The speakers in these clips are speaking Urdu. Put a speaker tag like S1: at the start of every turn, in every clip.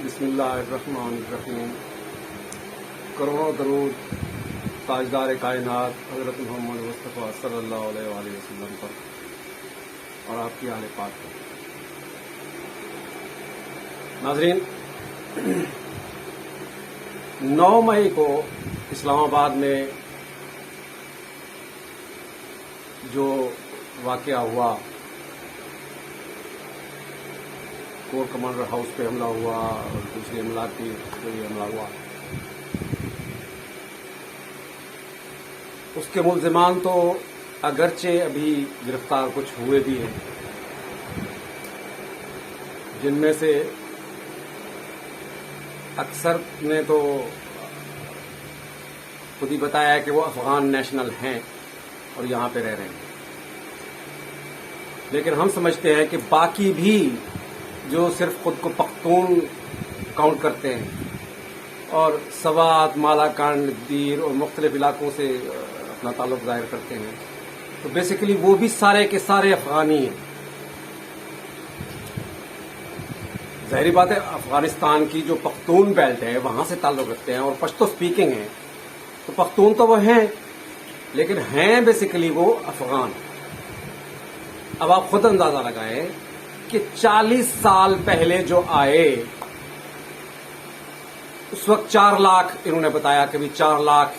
S1: بسم اللہ الرحمن الرحیم. کروڑوں درود تاجدار کائنات حضرت محمد مصطفیٰ صلی اللہ علیہ وآلہ وسلم پر اور آپ کی اہل پاک پر. ناظرین، 9 مئی کو اسلام آباد میں جو واقعہ ہوا، کور کمانڈر ہاؤس پہ حملہ ہوا اور دوسری املاک پہ بھی حملہ ہوا، اس کے ملزمان تو اگرچہ ابھی گرفتار کچھ ہوئے بھی ہیں، جن میں سے اکثر نے تو خود ہی بتایا ہے کہ وہ افغان نیشنل ہیں اور یہاں پہ رہ رہے ہیں. لیکن ہم سمجھتے ہیں کہ باقی بھی جو صرف خود کو پختون کاؤنٹ کرتے ہیں اور سوات، مالاکنڈ، دیر اور مختلف علاقوں سے اپنا تعلق ظاہر کرتے ہیں، تو بیسیکلی وہ بھی سارے کے سارے افغانی ہیں. ظاہری بات ہے، افغانستان کی جو پختون بیلٹ ہے وہاں سے تعلق رکھتے ہیں اور پشتو سپیکنگ ہیں، تو پختون تو وہ ہیں لیکن ہیں بیسیکلی وہ افغان. اب آپ خود اندازہ لگائیں کہ 40 سال پہلے جو آئے اس وقت 4 لاکھ انہوں نے بتایا کہ 4 لاکھ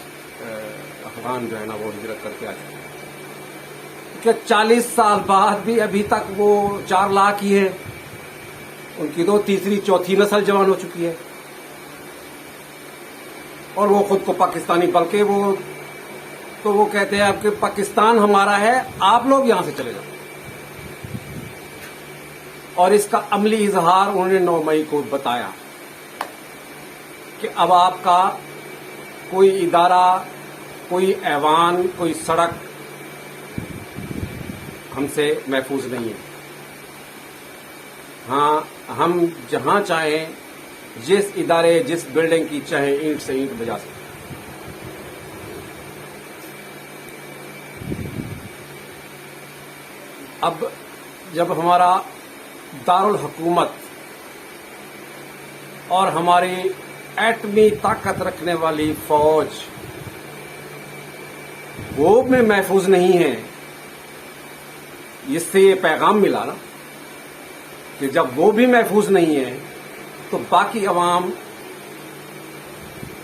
S1: افغان جو ہے نا وہ ہجرت کر کے آ چکے ہیں. کہ 40 سال بعد بھی ابھی تک وہ 4 لاکھ ہی ہیں. ان کی تو تیسری چوتھی نسل جوان ہو چکی ہے اور وہ خود کو پاکستانی، بلکہ وہ کہتے ہیں اب کہ پاکستان ہمارا ہے، آپ لوگ یہاں سے چلے جاؤ. اور اس کا عملی اظہار انہوں نے 9 مئی کو بتایا کہ اب آپ کا کوئی ادارہ، کوئی ایوان، کوئی سڑک ہم سے محفوظ نہیں ہے. ہاں، ہم جہاں چاہیں، جس ادارے، جس بلڈنگ کی چاہیں اینٹ سے اینٹ بجا سکتے. اب جب ہمارا دارالحکومت اور ہماری ایٹمی طاقت رکھنے والی فوج وہ میں محفوظ نہیں ہے، اس سے یہ پیغام ملا نا کہ جب وہ بھی محفوظ نہیں ہے تو باقی عوام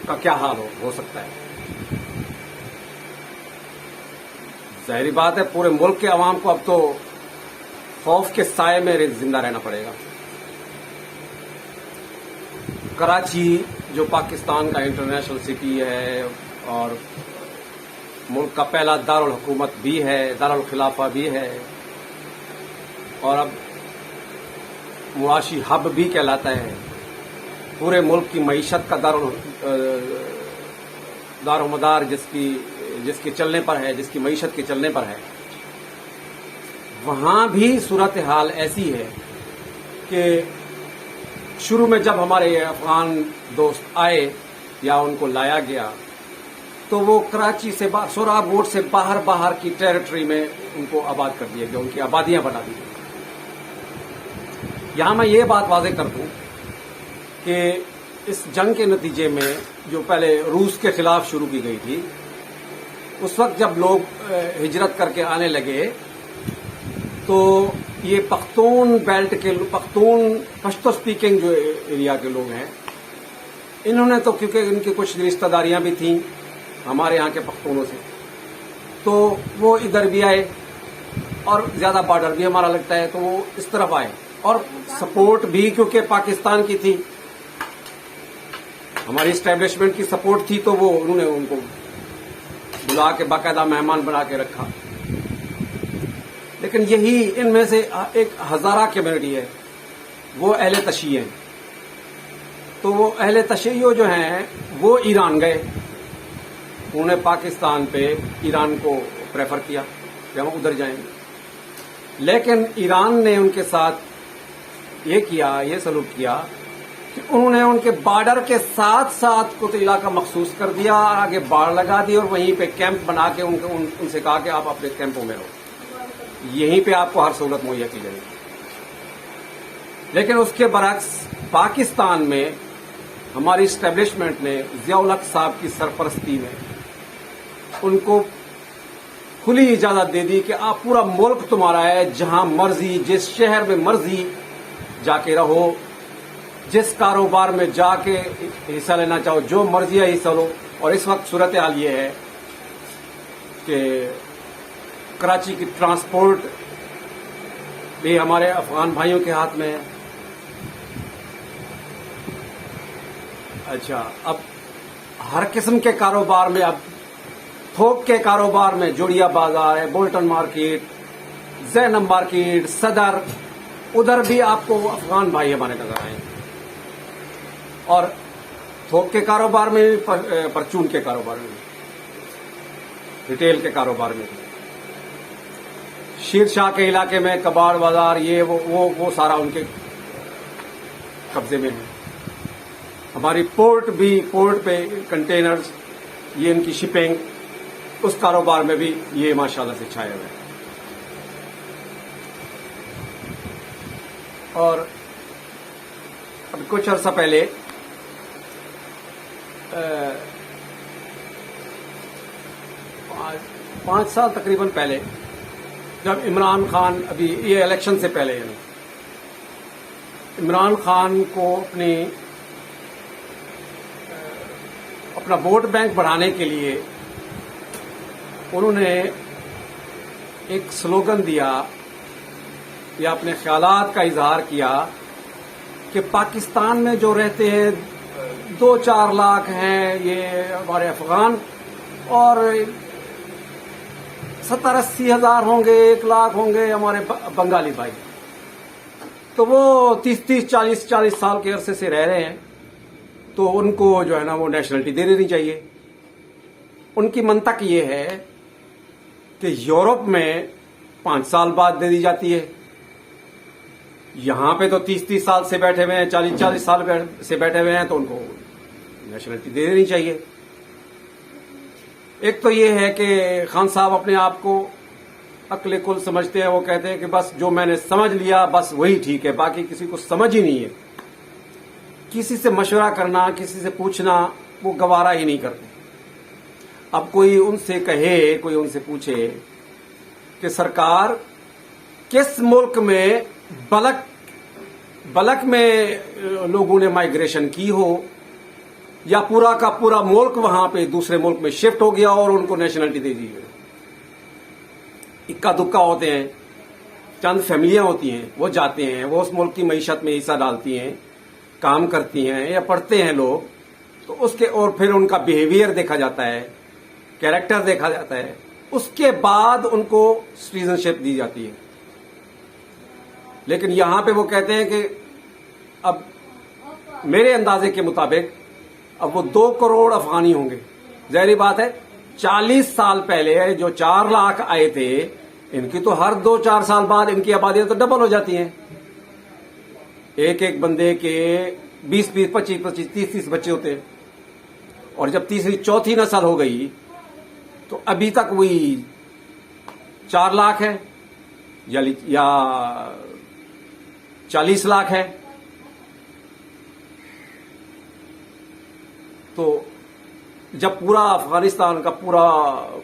S1: کا کیا حال ہو سکتا ہے. ظاہری بات ہے پورے ملک کے عوام کو اب تو خوف کے سائے میں زندہ رہنا پڑے گا. کراچی جو پاکستان کا انٹرنیشنل سٹی ہے اور ملک کا پہلا دارالحکومت بھی ہے، دارالخلافہ بھی ہے، اور اب معاشی ہب بھی کہلاتا ہے، پورے ملک کی معیشت کا دار و مدار جس کے چلنے پر ہے، جس کی معیشت کے چلنے پر ہے، وہاں بھی صورتحال ایسی ہے کہ شروع میں جب ہمارے افغان دوست آئے یا ان کو لایا گیا تو وہ کراچی سے سوراب روڈ سے باہر کی ٹیریٹری میں ان کو آباد کر دیا گیا، ان کی آبادیاں بنا دی گئی. یہاں میں یہ بات واضح کر دوں کہ اس جنگ کے نتیجے میں جو پہلے روس کے خلاف شروع کی گئی تھی، اس وقت جب لوگ ہجرت کر کے آنے لگے تو یہ پختون بیلٹ کے پشتو سپیکنگ جو ایریا کے لوگ ہیں، انہوں نے تو کیونکہ ان کی کچھ رشتہ داریاں بھی تھیں ہمارے یہاں کے پختونوں سے، تو وہ ادھر بھی آئے اور زیادہ بارڈر بھی ہمارا لگتا ہے تو وہ اس طرف آئے، اور سپورٹ بھی کیونکہ پاکستان کی تھی، ہماری اسٹیبلشمنٹ کی سپورٹ تھی، تو وہ انہوں نے ان کو بلا کے باقاعدہ مہمان بنا کے رکھا. لیکن یہی ان میں سے ایک ہزارہ کمیونٹی ہے، وہ اہل تشیع ہیں. تو وہ اہل تشیع جو ہیں وہ ایران گئے، انہوں نے پاکستان پہ ایران کو پریفر کیا کہ ہم ادھر جائیں. لیکن ایران نے ان کے ساتھ یہ سلوک کیا کہ انہوں نے ان کے بارڈر کے ساتھ کچھ علاقہ مخصوص کر دیا، آگے باڑ لگا دی اور وہیں پہ کیمپ بنا کے ان سے کہا کہ آپ اپنے کیمپوں میں رہو، یہیں پہ آپ کو ہر سہولت مہیا کی جائے گی. لیکن اس کے برعکس پاکستان میں ہماری اسٹیبلشمنٹ نے ضیاء الحق صاحب کی سرپرستی میں ان کو کھلی اجازت دے دی کہ آپ پورا ملک تمہارا ہے، جہاں مرضی جس شہر میں مرضی جا کے رہو، جس کاروبار میں جا کے حصہ لینا چاہو، جو مرضی ہے حصہ لو۔ اور اس وقت صورتحال یہ ہے کہ کراچی کی ٹرانسپورٹ بھی ہمارے افغان بھائیوں کے ہاتھ میں ہے۔ اچھا، اب ہر قسم کے کاروبار میں، اب تھوک کے کاروبار میں جوڑیا بازار ہے، بولٹن مارکیٹ، زینب مارکیٹ، صدر، ادھر بھی آپ کو افغان بھائی ہمارے نظر آئیں گے۔ اور تھوک کے کاروبار میں بھی، پرچون کے کاروبار میں بھی، ریٹیل کے کاروبار میں بھی، شیر شاہ کے علاقے میں کباڑ بازار، یہ وہ سارا ان کے قبضے میں ہے۔ ہماری پورٹ پہ کنٹینرز، یہ ان کی شپنگ، اس کاروبار میں بھی یہ ماشاءاللہ سے چھایا ہوا ہے۔ اور اب کچھ عرصہ پہلے 5 سال تقریباً پہلے، جب عمران خان، ابھی یہ الیکشن سے پہلے، عمران خان کو اپنا ووٹ بینک بڑھانے کے لیے انہوں نے ایک سلوگن دیا یا اپنے خیالات کا اظہار کیا کہ پاکستان میں جو رہتے ہیں 2-4 لاکھ ہیں یہ ہمارے افغان، اور 70-80 ہزار ہوں گے، 1 لاکھ ہوں گے ہمارے بنگالی بھائی۔ تو وہ 30-40 سال کے عرصے سے رہ رہے ہیں، تو ان کو جو ہے نا وہ نیشنلٹی دے دینی چاہیے۔ ان کی منطق یہ ہے کہ یورپ میں 5 سال بعد دے دی جاتی ہے، یہاں پہ تو 30 سال سے بیٹھے ہوئے ہیں، 40 سال سے بیٹھے ہوئے ہیں، تو ان کو نیشنلٹی دے دینی چاہیے۔ ایک تو یہ ہے کہ خان صاحب اپنے آپ کو عقل کل سمجھتے ہیں، وہ کہتے ہیں کہ بس جو میں نے سمجھ لیا بس وہی ٹھیک ہے، باقی کسی کو سمجھ ہی نہیں ہے، کسی سے مشورہ کرنا، کسی سے پوچھنا وہ گوارا ہی نہیں کرتے۔ اب کوئی ان سے کہے، کوئی ان سے پوچھے کہ سرکار کس ملک میں بلک میں لوگوں نے مائگریشن کی ہو، یا پورا کا پورا ملک وہاں پہ دوسرے ملک میں شفٹ ہو گیا اور ان کو نیشنلٹی دے دی گئی۔ اکا دکا ہوتے ہیں، چند فیملیاں ہوتی ہیں، وہ جاتے ہیں، وہ اس ملک کی معیشت میں حصہ ڈالتی ہیں، کام کرتی ہیں یا پڑھتے ہیں لوگ، تو اس کے اور پھر ان کا بیہیویئر دیکھا جاتا ہے، کیریکٹر دیکھا جاتا ہے، اس کے بعد ان کو سٹیزن شپ دی جاتی ہے۔ لیکن یہاں پہ وہ کہتے ہیں کہ اب میرے اندازے کے مطابق اب وہ 2 کروڑ افغانی ہوں گے۔ ظاہری بات ہے 40 سال پہلے جو 4 لاکھ آئے تھے، ان کی تو ہر 2-4 سال بعد ان کی آبادیاں تو ڈبل ہو جاتی ہیں۔ ایک بندے کے 20, 25, 30 بچے ہوتے ہیں، اور جب تیسری چوتھی نسل ہو گئی تو ابھی تک وہی 4 لاکھ ہے یا 40 لاکھ ہے۔ تو جب پورا افغانستان کا پورا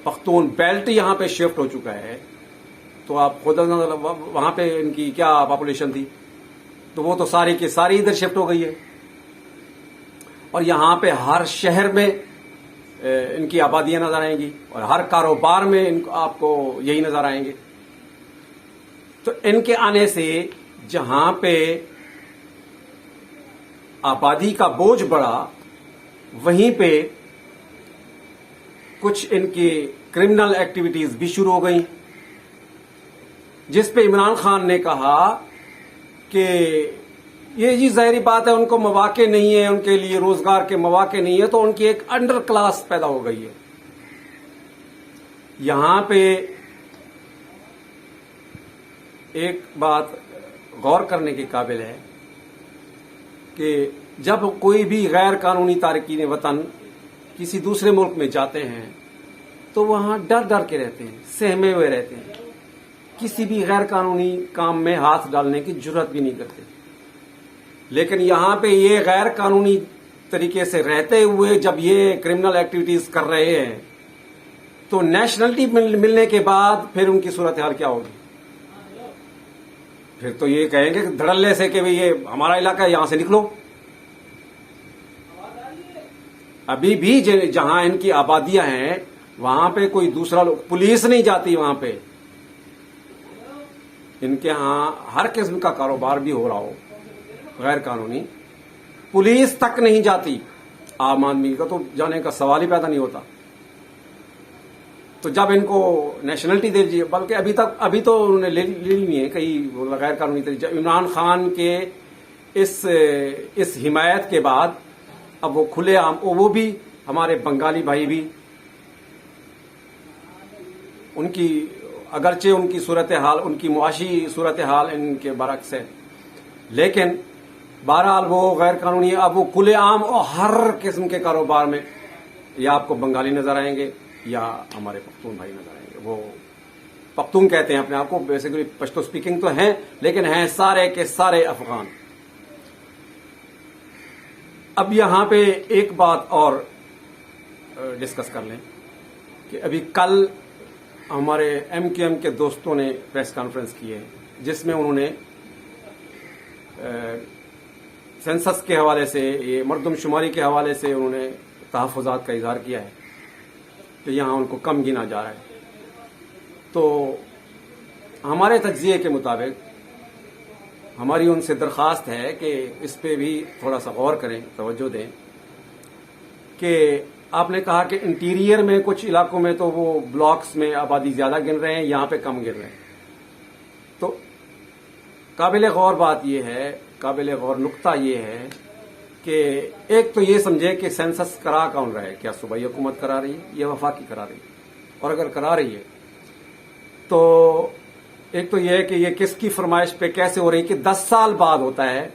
S1: پختون بیلٹ یہاں پہ شفٹ ہو چکا ہے، تو آپ خود وہاں پہ ان کی کیا پاپولیشن تھی، تو وہ تو ساری کی ساری ادھر شفٹ ہو گئی ہے، اور یہاں پہ ہر شہر میں ان کی آبادیاں نظر آئیں گی، اور ہر کاروبار میں آپ کو یہی نظر آئیں گے۔ تو ان کے آنے سے جہاں پہ آبادی کا بوجھ بڑھا، وہیں پہ کچھ ان کی کرمنل ایکٹیویٹیز بھی شروع ہو گئیں، جس پہ عمران خان نے کہا کہ یہ جی ظاہری بات ہے، ان کو مواقع نہیں ہے، ان کے لیے روزگار کے مواقع نہیں ہے، تو ان کی ایک انڈر کلاس پیدا ہو گئی ہے۔ یہاں پہ ایک بات غور کرنے کے قابل ہے کہ جب کوئی بھی غیر قانونی تارکین وطن کسی دوسرے ملک میں جاتے ہیں تو وہاں ڈر کے رہتے ہیں، سہمے ہوئے رہتے ہیں، کسی بھی غیر قانونی کام میں ہاتھ ڈالنے کی جرات بھی نہیں کرتے۔ لیکن یہاں پہ یہ غیر قانونی طریقے سے رہتے ہوئے جب یہ کرمنل ایکٹیویٹیز کر رہے ہیں تو نیشنلٹی ملنے کے بعد پھر ان کی صورتحال کیا ہوگی؟ پھر تو یہ کہیں گے دھڑلے سے کہ یہ ہمارا علاقہ ہے، یہاں سے نکلو. ابھی بھی جہاں ان کی آبادیاں ہیں وہاں پہ کوئی دوسرا پولیس نہیں جاتی، وہاں پہ ان کے ہاں ہر قسم کا کاروبار بھی ہو رہا ہو غیر قانونی، پولیس تک نہیں جاتی. عام آدمی کا تو جانے کا سوال ہی پیدا نہیں ہوتا. تو جب ان کو نیشنلٹی دے دیجیے، بلکہ ابھی تو انہوں نے لے لی ہے کئی غیر قانونی طریقے. عمران خان کے اس حمایت کے بعد اب وہ کھلے عام، وہ بھی ہمارے بنگالی بھائی بھی ان کی اگرچہ ان کی صورتحال، ان کی معاشی صورتحال ان کے برعکس ہے، لیکن بہرحال وہ غیر قانونی. اب وہ کھلے عام اور ہر قسم کے کاروبار میں یا آپ کو بنگالی نظر آئیں گے یا ہمارے پختون بھائی نظر آئیں گے. وہ پختون کہتے ہیں اپنے آپ کو، بیسیکلی پشتو سپیکنگ تو ہیں لیکن ہیں سارے کے سارے افغان. اب یہاں پہ ایک بات اور ڈسکس کر لیں کہ ابھی کل ہمارے ایم کیو ایم کے دوستوں نے پریس کانفرنس کی ہے جس میں انہوں نے سینسس کے حوالے سے، یہ مردم شماری کے حوالے سے انہوں نے تحفظات کا اظہار کیا ہے کہ یہاں ان کو کم گنا جا رہا ہے. تو ہمارے تجزیے کے مطابق ہماری ان سے درخواست ہے کہ اس پہ بھی تھوڑا سا غور کریں، توجہ دیں کہ آپ نے کہا کہ انٹیریئر میں کچھ علاقوں میں تو وہ بلاکس میں آبادی زیادہ گن رہے ہیں، یہاں پہ کم گن رہے ہیں. تو قابل غور بات یہ ہے، قابل غور نقطہ یہ ہے کہ ایک تو یہ سمجھے کہ سینسس کرا کون رہا ہے، کیا صوبائی حکومت کرا رہی ہے یا وفاقی کرا رہی ہے؟ اور اگر کرا رہی ہے تو ایک تو یہ ہے کہ یہ کس کی فرمائش پہ کیسے ہو رہی ہے کہ 10 سال بعد ہوتا ہے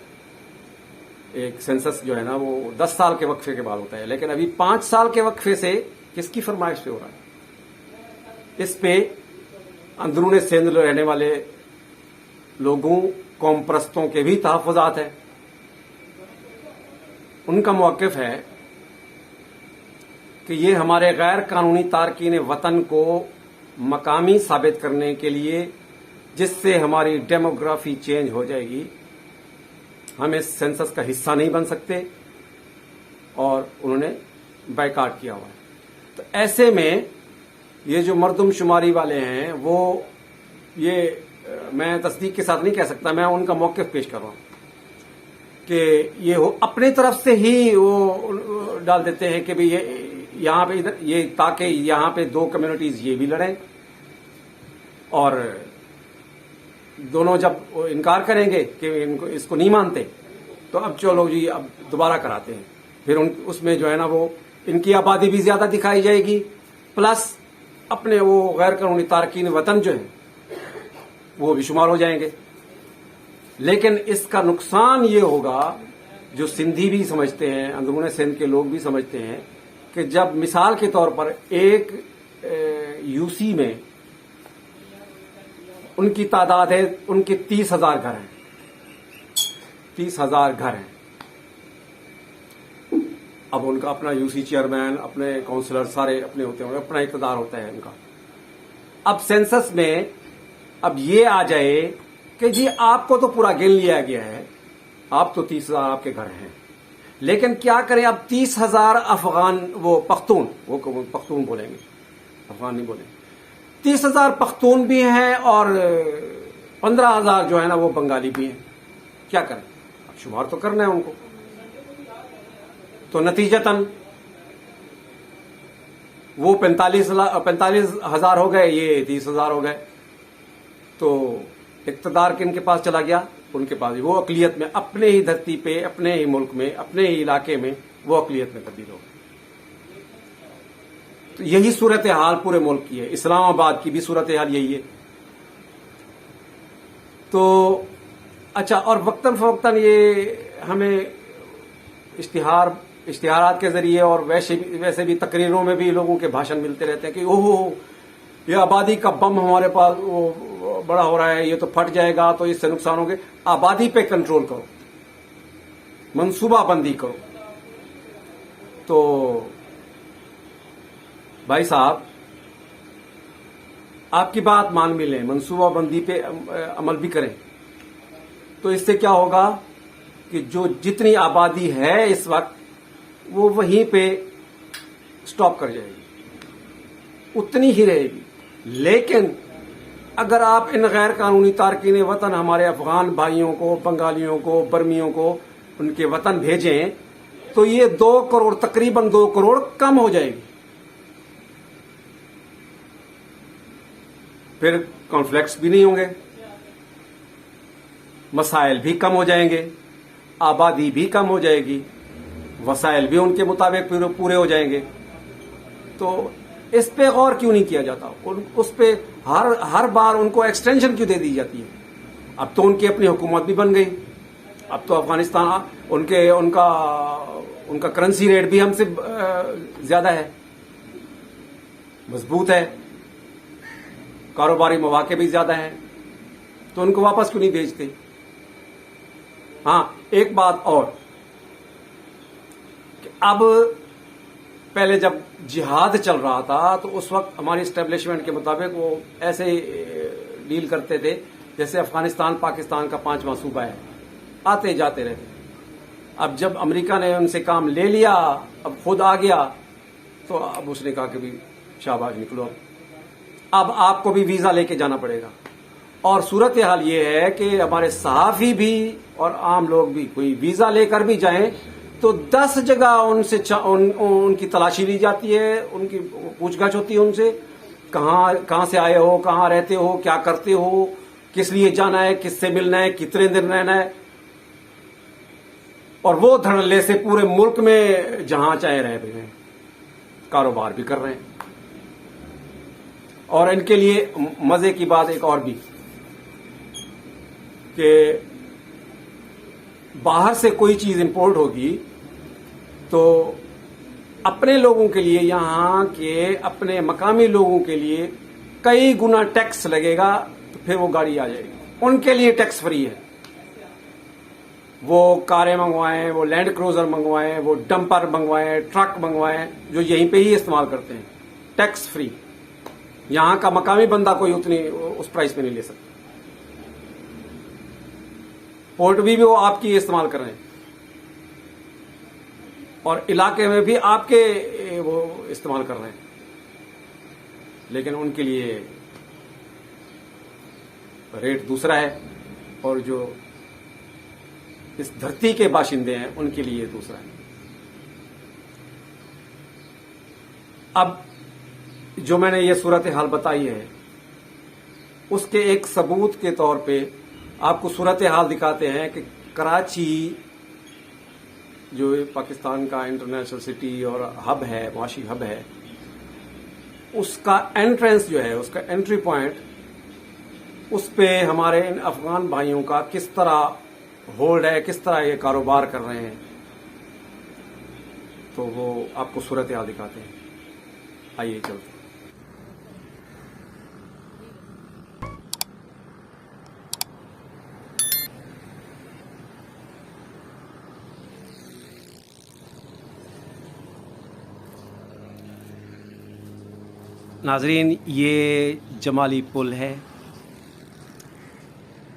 S1: ایک سینسس جو ہے نا، وہ 10 سال کے وقفے کے بعد ہوتا ہے، لیکن ابھی 5 سال کے وقفے سے کس کی فرمائش پہ ہو رہا ہے؟ اس پہ اندرون سندھ رہنے والے لوگوں، قوم پرستوں کے بھی تحفظات ہیں. ان کا موقف ہے کہ یہ ہمارے غیر قانونی تارکین وطن کو مقامی ثابت کرنے کے لیے، جس سے ہماری ڈیموگرافی چینج ہو جائے گی، ہم اس سینسس کا حصہ نہیں بن سکتے، اور انہوں نے بائیکاٹ کیا ہوا ہے. تو ایسے میں یہ جو مردم شماری والے ہیں وہ، یہ میں تصدیق کے ساتھ نہیں کہہ سکتا، میں ان کا موقف پیش کر رہا ہوں کہ یہ اپنے طرف سے ہی وہ ڈال دیتے ہیں کہ یہ یہاں پہ ادھر یہ، تاکہ یہاں پہ دو کمیونٹیز یہ بھی لڑیں، اور دونوں جب انکار کریں گے کہ اس کو نہیں مانتے تو اب چلو جی اب دوبارہ کراتے ہیں. پھر اس میں جو ہے نا وہ ان کی آبادی بھی زیادہ دکھائی جائے گی، پلس اپنے وہ غیر قانونی تارکین وطن جو ہیں وہ بھی شمار ہو جائیں گے. لیکن اس کا نقصان یہ ہوگا، جو سندھی بھی سمجھتے ہیں، اندرون سندھ کے لوگ بھی سمجھتے ہیں، کہ جب مثال کے طور پر ایک یو سی میں ان کی تعداد ہے، ان کے 30,000 گھر ہیں، 30,000 گھر ہیں. اب ان کا اپنا یو سی چیئرمین، اپنے کونسلر سارے اپنے ہوتے ہیں، اپنا اقتدار ہوتا ہے ان کا. اب سینسس میں اب یہ آ جائے کہ جی آپ کو تو پورا گن لیا گیا ہے، آپ تو 30,000 آپ کے گھر ہیں، لیکن کیا کریں اب 30,000 افغان، وہ پختون، وہ پختون بولیں گے، افغان نہیں بولیں گے، 30,000 پختون بھی ہیں اور 15,000 جو ہے نا وہ بنگالی بھی ہیں. کیا کریں؟ اب شمار تو کرنا ہے ان کو. تو نتیجتاً وہ 45,000 ہو گئے، یہ 30,000 ہو گئے. تو اقتدار کن کے پاس چلا گیا؟ ان کے پاس. وہ اقلیت میں اپنے ہی دھرتی پہ، اپنے ہی ملک میں، اپنے ہی علاقے میں وہ اقلیت میں تبدیل ہو گئے. تو یہی صورتحال پورے ملک کی ہے. اسلام آباد کی بھی صورتحال یہی ہے. تو اچھا، اور وقتاً فوقتاً یہ ہمیں اشتہارات کے ذریعے اور ویسے بھی تقریروں میں بھی لوگوں کے بھاشن ملتے رہتے ہیں کہ اوہ یہ آبادی کا بم ہمارے پاس بڑا ہو رہا ہے، یہ تو پھٹ جائے گا تو اس سے نقصان ہوگا. آبادی پہ کنٹرول کرو. منصوبہ بندی کرو. تو بھائی صاحب آپ کی بات مان بھی لیں, منصوبہ بندی پہ عمل بھی کریں, تو اس سے کیا ہوگا کہ جو جتنی آبادی ہے اس وقت وہ وہیں پہ سٹاپ کر جائے گی, اتنی ہی رہے گی. لیکن اگر آپ ان غیر قانونی تارکین وطن ہمارے افغان بھائیوں کو, بنگالیوں کو, برمیوں کو ان کے وطن بھیجیں تو یہ 2 کروڑ تقریباً 2 کروڑ کم ہو جائے گی. پھر کانفلکٹس بھی نہیں ہوں گے, مسائل بھی کم ہو جائیں گے, آبادی بھی کم ہو جائے گی, وسائل بھی ان کے مطابق پورے ہو جائیں گے. تو اس پہ غور کیوں نہیں کیا جاتا؟ اس پہ ہر بار ان کو ایکسٹینشن کیوں دے دی جاتی ہے؟ اب تو ان کی اپنی حکومت بھی بن گئی, اب تو افغانستان ان کا کرنسی ریٹ بھی ہم سے زیادہ ہے, مضبوط ہے, کاروباری مواقع بھی زیادہ ہیں, تو ان کو واپس کیوں نہیں بھیجتے؟ ہاں ایک بات اور کہ اب پہلے جب جہاد چل رہا تھا تو اس وقت ہماری اسٹیبلشمنٹ کے مطابق وہ ایسے ڈیل کرتے تھے جیسے افغانستان پاکستان کا 5واں صوبہ ہے, آتے جاتے رہتے. اب جب امریکہ نے ان سے کام لے لیا, اب خود آ گیا, تو اب اس نے کہا کہ بھی شاباش نکلو, اب آپ کو بھی ویزا لے کے جانا پڑے گا. اور صورتحال یہ ہے کہ ہمارے صحافی بھی اور عام لوگ بھی کوئی ویزا لے کر بھی جائیں تو 10 جگہ ان کی تلاشی لی جاتی ہے, ان کی پوچھ گچھ ہوتی ہے ان سے, کہاں سے آئے ہو, کہاں رہتے ہو, کیا کرتے ہو, کس لیے جانا ہے, کس سے ملنا ہے, کتنے دن رہنا ہے. اور وہ دھڑلے سے پورے ملک میں جہاں چاہے رہ رہے ہیں, کاروبار بھی کر رہے ہیں. اور ان کے لیے مزے کی بات ایک اور بھی کہ باہر سے کوئی چیز امپورٹ ہوگی تو اپنے لوگوں کے لیے, یہاں کے اپنے مقامی لوگوں کے لیے کئی گنا ٹیکس لگے گا, تو پھر وہ گاڑی آ جائے گی. ان کے لیے ٹیکس فری ہے, وہ کاریں منگوائیں, وہ لینڈ کروزر منگوائیں, وہ ڈمپر منگوائیں, ٹرک منگوائیں, جو یہیں پہ ہی استعمال کرتے ہیں, ٹیکس فری. یہاں کا مقامی بندہ کوئی اتنی اس پرائس پہ نہیں لے سکتا. پورٹ بھی وہ آپ کی استعمال کر رہے ہیں, اور علاقے میں بھی آپ کے وہ استعمال کر رہے ہیں, لیکن ان کے لیے ریٹ دوسرا ہے, اور جو اس دھرتی کے باشندے ہیں ان کے لیے دوسرا ہے. اب جو میں نے یہ صورتحال بتائی ہے اس کے ایک ثبوت کے طور پہ آپ کو صورتحال دکھاتے ہیں کہ کراچی جو پاکستان کا انٹرنیشنل سٹی اور ہب ہے, معاشی ہب ہے, اس کا انٹرنس جو ہے, اس کا انٹری پوائنٹ, اس پہ ہمارے ان افغان بھائیوں کا کس طرح ہولڈ ہے, کس طرح یہ کاروبار کر رہے ہیں, تو وہ آپ کو صورتحال دکھاتے ہیں. آئیے چلتے ہیں. ناظرین, یہ جمالی پل ہے.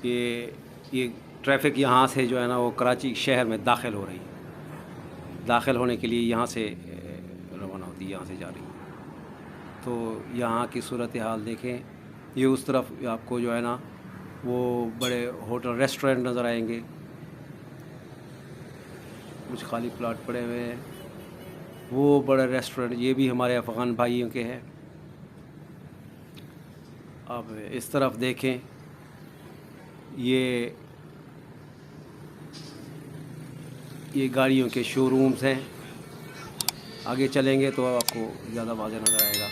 S1: یہ ٹریفک یہاں سے جو ہے نا وہ کراچی شہر میں داخل ہو رہی ہے, داخل ہونے کے لیے یہاں سے روانہ ہوتی ہے, یہاں سے جا رہی ہے. تو یہاں کی صورتحال دیکھیں. یہ اس طرف آپ کو جو ہے نا وہ بڑے ہوٹل ریسٹورنٹ نظر آئیں گے, کچھ خالی پلاٹ پڑے ہوئے ہیں, وہ بڑے ریسٹورنٹ یہ بھی ہمارے افغان بھائیوں کے ہیں. اب اس طرف دیکھیں, یہ گاڑیوں کے شو رومز ہیں. آگے چلیں گے تو آپ کو زیادہ واضح نظر آئے گا.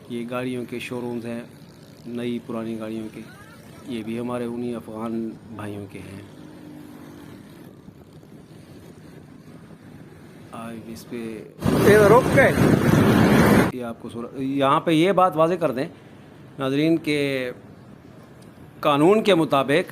S1: یہ گاڑیوں کے شو رومز ہیں, نئی پرانی گاڑیوں کے. یہ بھی ہمارے انہی افغان بھائیوں کے ہیں. اس پہ روک گئے. یہ آپ کو یہاں پہ یہ بات واضح کر دیں ناظرین کہ قانون کے مطابق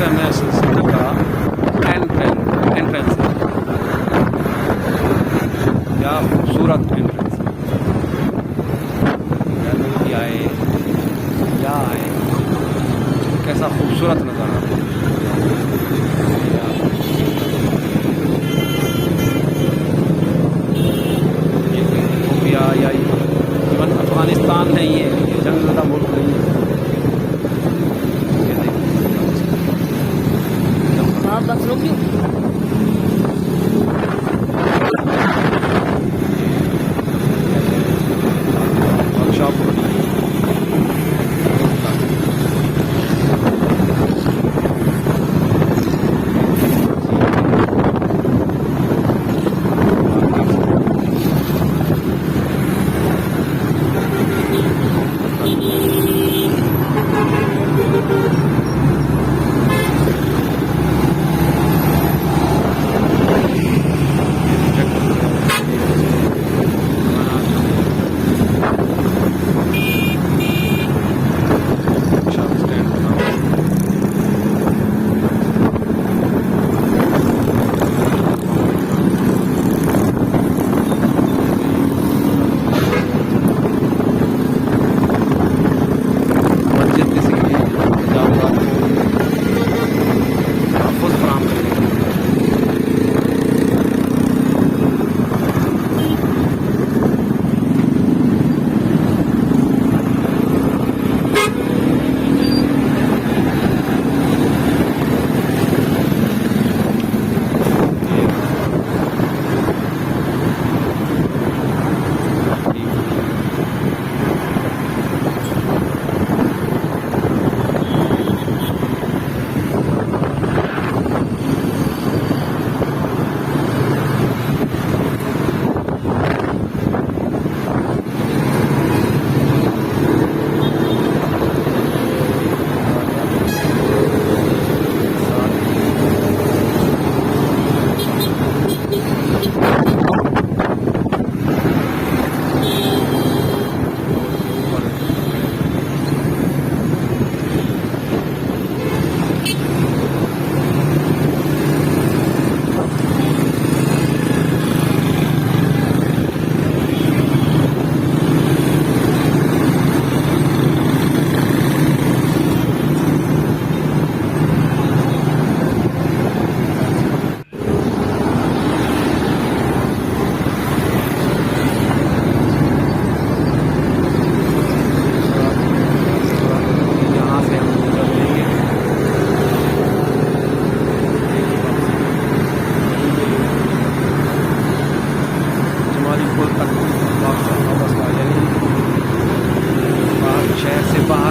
S1: فیمس سینٹر کا انٹرنس ہے. کیا خوبصورت انٹرنس ہے. آئے کیا آئے کیسا خوبصورت نظارہ. یا ایون افغانستان نہیں ہے, یہ جنگ زدہ ملک نہیں ہے.
S2: بس روکیے.
S1: ورک شاپ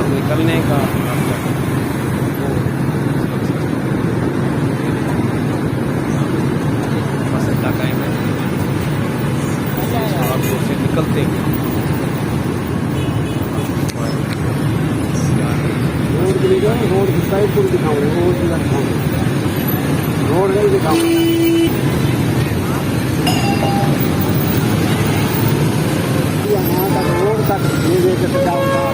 S1: نکلنے کا بس اڈا ٹائم ہے آپ سے نکلتے ہیں.
S2: روڈ کی سائڈ کو دکھاؤں روڈ نہیں دکھاؤں یہاں تک روڈ تک دھیرے کے سجاؤ تھا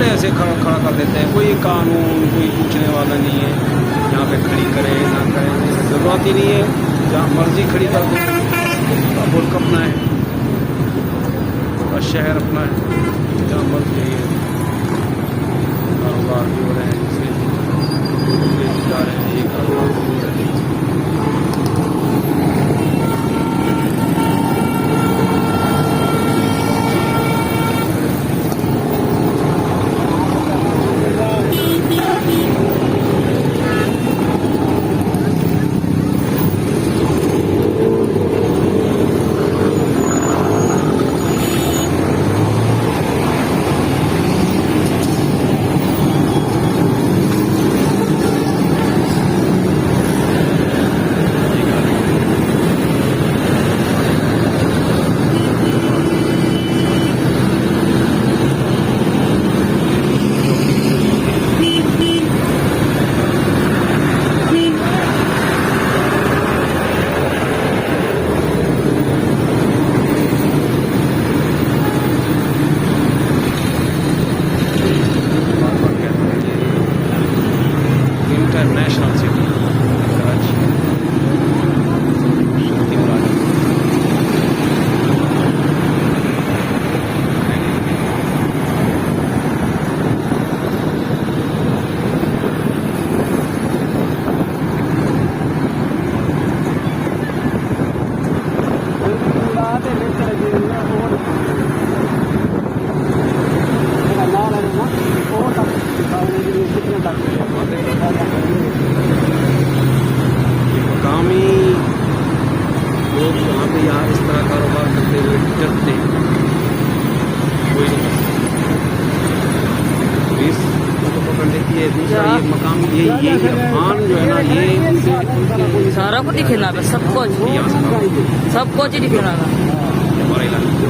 S1: ایسے کھڑا کر دیتے ہیں. کوئی قانون کوئی پوچھنے والا نہیں ہے یہاں پہ کھڑی کرے نہ کرے, ضرورت ہی نہیں ہے. جہاں مرضی کھڑی کر دیں. ملک اپنا ہے, شہر اپنا ہے, جہاں مرضی ہے. کاروبار بھی ہو رہے ہیں جسے جا رہے ہیں, یہ کاروبار بھی ہو رہے ہیں.
S3: چلتے ہیں کوئی نہیں پولیس کو پکڑ لیتی ہے. دوسرا یہ مقام یہی افغان جو ہے نا یہ
S4: سارا کچھ دکھنا گا سب کچھ دکھنا گا
S3: ہمارے علاقے